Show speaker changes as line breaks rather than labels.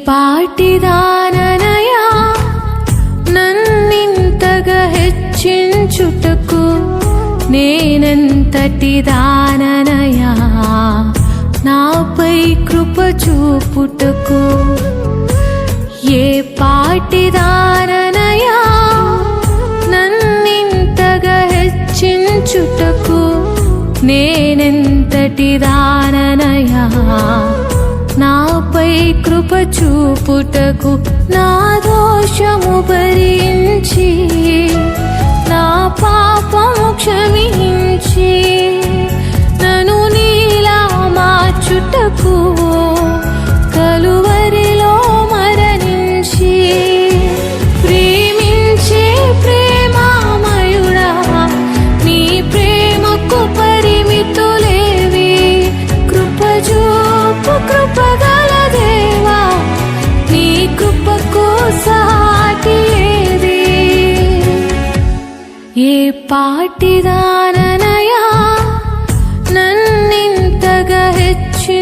పాటిదాననయా నన్నింతగా హెచ్చించుటకు నేనెంతటి దాననయా నాపై కృప చూపుటకు ఏ పాటిదాననయా నన్నింతగా హెచ్చించుటకు నేనెంతటి దాననయా నాపై కృప చూపుటకు నా దోషము భరించి నా పాపము క్షమించి నన్ను నీలా మార్చుటకు కలువరిలో మరణించి ప్రేమించే ప్రేమామయుడా నీ ప్రేమకు పరిమితులేవి కృపజూపు కృపగల దేవా నీ కృపకు సాటి ఏది ఏ పాటిదాననయా నన్నింతగా హెచ్చి